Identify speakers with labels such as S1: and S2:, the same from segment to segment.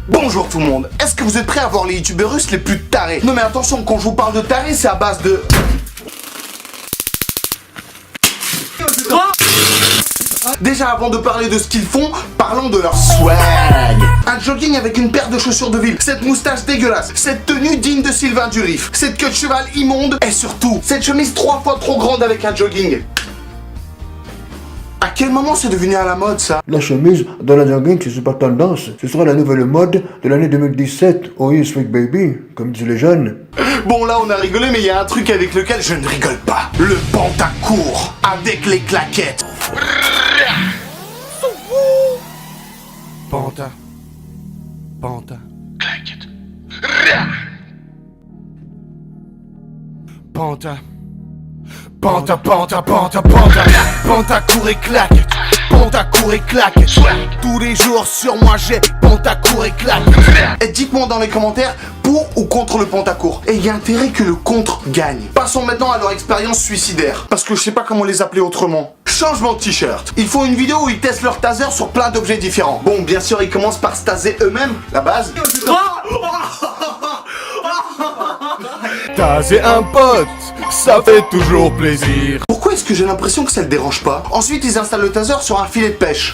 S1: Bonjour tout le monde, est-ce que vous êtes prêts à voir les youtubeurs russes les plus tarés? Non mais attention, quand je vous parle de tarés, c'est à base de... Déjà avant de parler de ce qu'ils font, parlons de leur swag. Un jogging avec une paire de chaussures de ville, cette moustache dégueulasse, cette tenue digne de Sylvain Durif, cette queue de cheval immonde et surtout, cette chemise 3 fois trop grande avec un jogging. À quel moment c'est devenu à la mode ça?
S2: La chemise dans la jogging, c'est pas tendance. Ce sera la nouvelle mode de l'année 2017. Oh yes, sweet baby, comme disent les jeunes.
S1: Bon là on a rigolé mais il y a un truc avec lequel je ne rigole pas. Le pantacourt avec les claquettes. Panta. Claquette. Panta. Pantacourt et claquette. Pantacourt et claquette. Tous les jours sur moi j'ai pantacourt et claquette. Et dites-moi dans les commentaires pour ou contre le pantacourt. Et il y a intérêt que le contre gagne. Passons maintenant à leur expérience suicidaire. Parce que je sais pas comment les appeler autrement. Changement de t-shirt. Ils font une vidéo où ils testent leur taser sur plein d'objets différents. Bon, bien sûr, ils commencent par se taser eux-mêmes, la base.
S3: Taser un pote, ça fait toujours plaisir.
S1: Pourquoi est-ce que j'ai l'impression que ça le dérange pas? Ensuite, ils installent le taser sur un filet de pêche.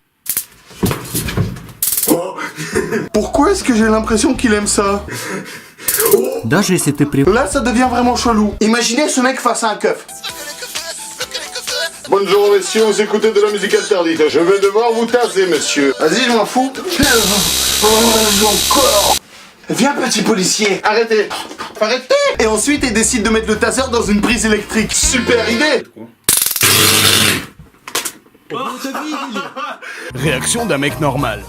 S1: Pourquoi est-ce que j'ai l'impression qu'il aime ça?
S4: Даже если ты при...
S1: Là, ça devient vraiment chelou. Imaginez ce mec face à un keuf. Bonjour messieurs, vous écoutez de la musique interdite. Je vais devoir vous taser, monsieur. Vas-y, je m'en fous. Encore. Viens, petit policier. Arrêtez. Arrêtez. Et ensuite, il décide de mettre le taser dans une prise électrique. Super idée.
S3: Réaction d'un mec normal.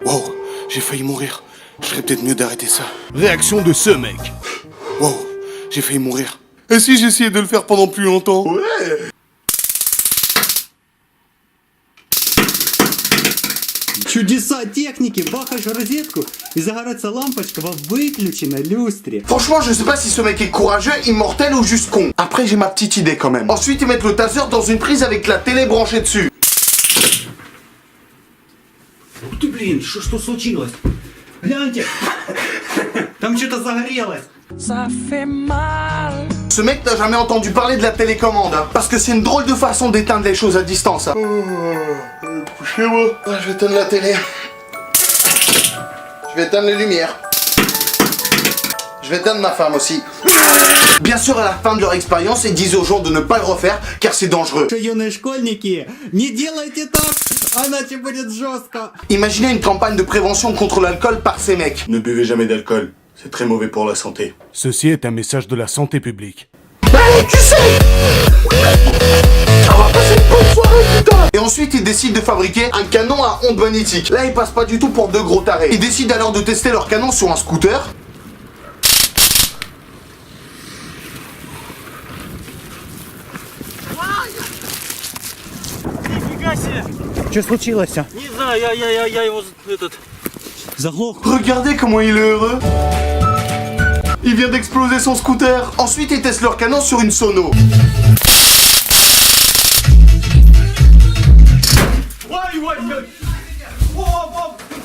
S1: Wow, j'ai failli mourir. Je serais peut-être mieux d'arrêter ça.
S3: Réaction de ce mec.
S1: Wow, j'ai failli mourir. Et si j'essayais de le faire pendant plus longtemps? Ouais.
S4: Чудеса техники, бахаешь розетку и загорается лампочка во выключенной люстре.
S1: Franchement, je sais pas si ce mec est courageux, immortel ou juste con. Après, j'ai ma petite idée quand même. Ensuite, ils mettent le taser dans une prise avec la télé branchée dessus.
S4: Ух ты, блин, что случилось? Гляньте, там что-то загорелось.
S1: Ce mec n'a jamais entendu parler de la télécommande, hein, parce que c'est une drôle de façon d'éteindre les choses à distance. Hein. Couchez-moi. Je vais éteindre la télé. Je vais éteindre les lumières. Je vais éteindre ma femme aussi. Bien sûr, à la fin de leur expérience, ils disent aux gens de ne pas le refaire, car c'est dangereux.
S4: Юные школьники, не делайте так, иначе будет жестко.
S1: Imaginez une campagne de prévention contre l'alcool par ces mecs. Ne buvez jamais d'alcool, c'est très mauvais pour la santé.
S3: Ceci est un message de la santé publique.
S1: Allez, tu sais! On va passer une bonne soirée, putain! Et ensuite, ils décident de fabriquer un canon à ondes magnétiques. Là, ils passent pas du tout pour deux gros tarés. Ils décident alors de tester leur canon sur un scooter.
S4: Что случилось?
S5: Не знаю, я его
S4: Заглох.
S1: Regardez comment il est heureux. Il vient d'exploser son scooter. Ensuite, ils testent leur canon sur une sono.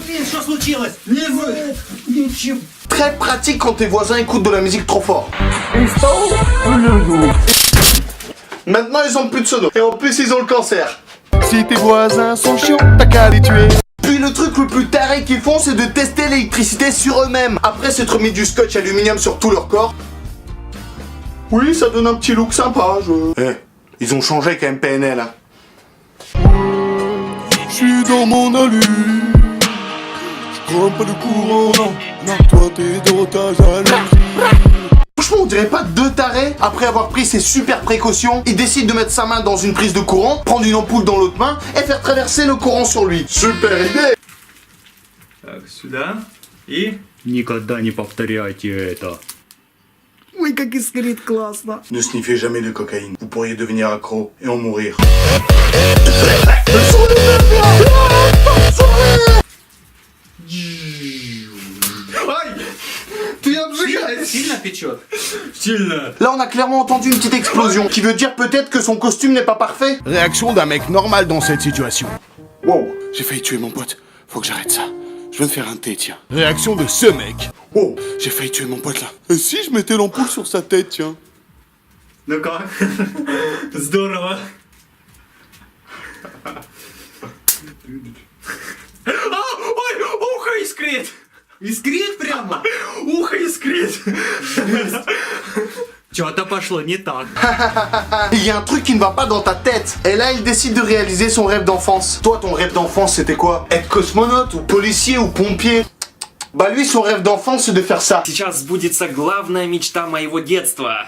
S4: Блин, что случилось? Ничего.
S1: Très pratique quand tes voisins écoutent de la musique trop fort. Maintenant, ils ont plus de sono. Et en plus, ils ont le cancer.
S3: Si tes voisins sont chiants, t'as qu'à les tuer.
S1: Puis le truc le plus taré qu'ils font, c'est de tester l'électricité sur eux-mêmes. Après s'être mis du scotch aluminium sur tout leur corps. Oui, ça donne un petit look sympa, ils ont changé quand même PNL, hein.
S3: J'suis dans mon alu. J'crame pas le courant, non. Toi t'es dans ta jalousie.
S1: Franchement, on dirait pas deux tarés. Après avoir pris ses super précautions, il décide de mettre sa main dans une prise de courant, prendre une ampoule dans l'autre main et faire traverser le courant sur lui. Super idée!
S5: Так, сюда. И...
S4: Никогда не повторяйте это. Ой, как искрит классно.
S1: Ne sniffez jamais de cocaïne. Vous pourriez devenir accro et en mourir.
S4: Сильно печет?
S5: Сильно.
S1: Là, on a clairement entendu une petite explosion, qui veut dire peut-être que son costume n'est pas parfait.
S3: Réaction d'un mec normal dans cette situation.
S1: Wow, j'ai failli tuer mon pote. Faut que j'arrête ça. Je viens de faire un thé, tiens.
S3: Réaction de ce mec.
S1: Oh, j'ai failli tuer mon pote là.
S3: Et si je mettais l'ampoule sur sa tête, tiens?
S5: Ну как? Здорово. Ой, ухо искрит.
S4: Искрит прямо?
S5: Ухо искрит.
S4: Что-то пошло не так.
S1: Il y a un truc qui ne va pas dans ta tête. Et là, il décide de réaliser son rêve d'enfance. Toi, ton rêve d'enfance, c'était quoi? Être cosmonaute ou policier ou pompier? Bah lui, son rêve d'enfance, c'est de faire ça.
S6: Сейчас сбудется главная мечта моего детства.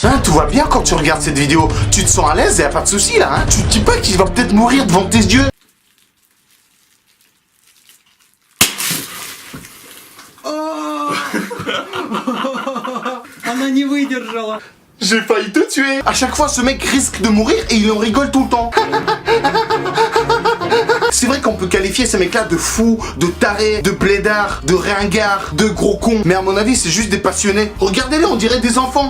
S1: Hein, tout va bien quand tu regardes cette vidéo. Tu te sens à l'aise, y a pas de souci là, hein? Tu te dis pas qu'il va peut-être mourir devant tes yeux?
S4: Она не выдержала.
S1: J'ai failli te tuer. À chaque fois, ce mec risque de mourir et il en rigole tout le temps. C'est vrai qu'on peut qualifier ces mecs-là de fous, de tarés, de blédards, de ringards, de gros cons. Mais à mon avis, c'est juste des passionnés. Regardez-les, on dirait des enfants.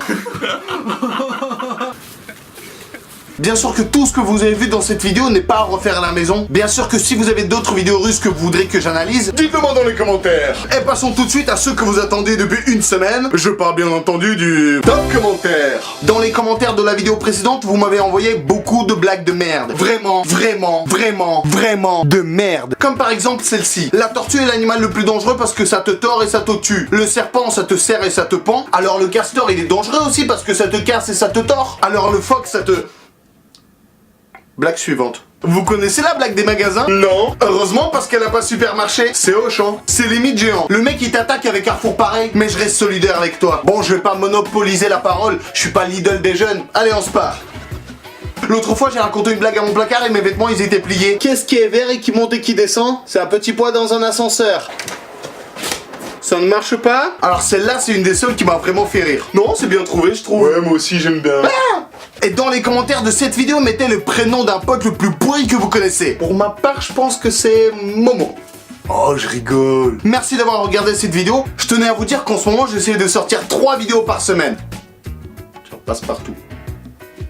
S1: Bien sûr que tout ce que vous avez vu dans cette vidéo n'est pas à refaire à la maison. Bien sûr que si vous avez d'autres vidéos russes que vous voudrez que j'analyse, dites-le-moi dans les commentaires. Et passons tout de suite à ceux que vous attendez depuis une semaine. Je parle bien entendu du top commentaire. Dans les commentaires de la vidéo précédente, vous m'avez envoyé beaucoup de blagues de merde. Vraiment, vraiment, vraiment, vraiment de merde. Comme par exemple celle-ci. La tortue est l'animal le plus dangereux parce que ça te tord et ça te tue. Le serpent, ça te serre et ça te pend. Alors le castor, il est dangereux aussi parce que ça te casse et ça te tord. Alors le phoque, ça te... Blague suivante. Vous connaissez la blague des magasins? Non. Heureusement parce qu'elle a pas supermarché. C'est Auchan. C'est limite géant. Le mec il t'attaque avec un four pareil, mais je reste solidaire avec toi. Bon, je vais pas monopoliser la parole. Je suis pas l'idole des jeunes. Allez, on se part. L'autre fois, j'ai raconté une blague à mon placard et mes vêtements ils étaient pliés. Qu'est-ce qui est vert et qui monte et qui descend? C'est un petit poids dans un ascenseur. Ça ne marche pas? Alors celle-là, c'est une des seules qui m'a vraiment fait rire. Non, c'est bien trouvé, je trouve.
S3: Ouais, moi aussi j'aime bien.
S1: Ah! Et dans les commentaires de cette vidéo, mettez le prénom d'un pote le plus pourri que vous connaissez. Pour ma part, je pense que c'est Momo. Oh, je rigole. Merci d'avoir regardé cette vidéo. Je tenais à vous dire qu'en ce moment, j'essaie de sortir 3 vidéos par semaine. J'en passe partout.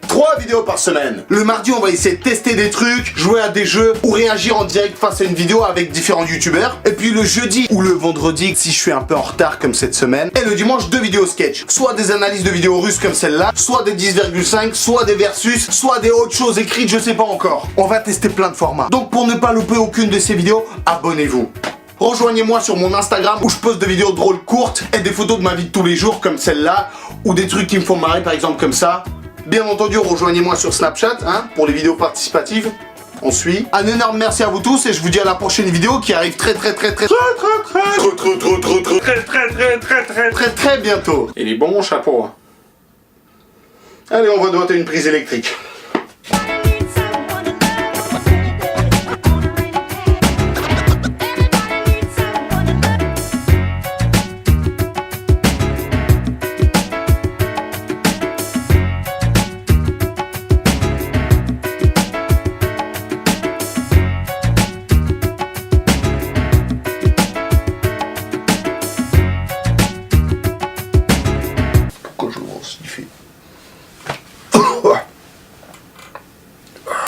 S1: 3 vidéos par semaine. Le mardi, on va essayer de tester des trucs, jouer à des jeux ou réagir en direct face à une vidéo avec différents youtubeurs. Et puis le jeudi ou le vendredi, si je suis un peu en retard comme cette semaine. Et le dimanche, 2 vidéos sketch. Soit des analyses de vidéos russes comme celle-là, soit des 10,5, soit des versus, soit des autres choses écrites, je sais pas encore. On va tester plein de formats. Donc pour ne pas louper aucune de ces vidéos, abonnez-vous. Rejoignez-moi sur mon Instagram où je poste des vidéos drôles courtes et des photos de ma vie de tous les jours comme celle-là. Ou des trucs qui me font marrer par exemple comme ça. Bien entendu, rejoignez-moi sur Snapchat hein, pour les vidéos participatives. On suit. Un énorme merci à vous tous et je vous dis à la prochaine vidéo qui arrive très bientôt. Il est bon mon chapeau. Allez, on va doiter une prise électrique.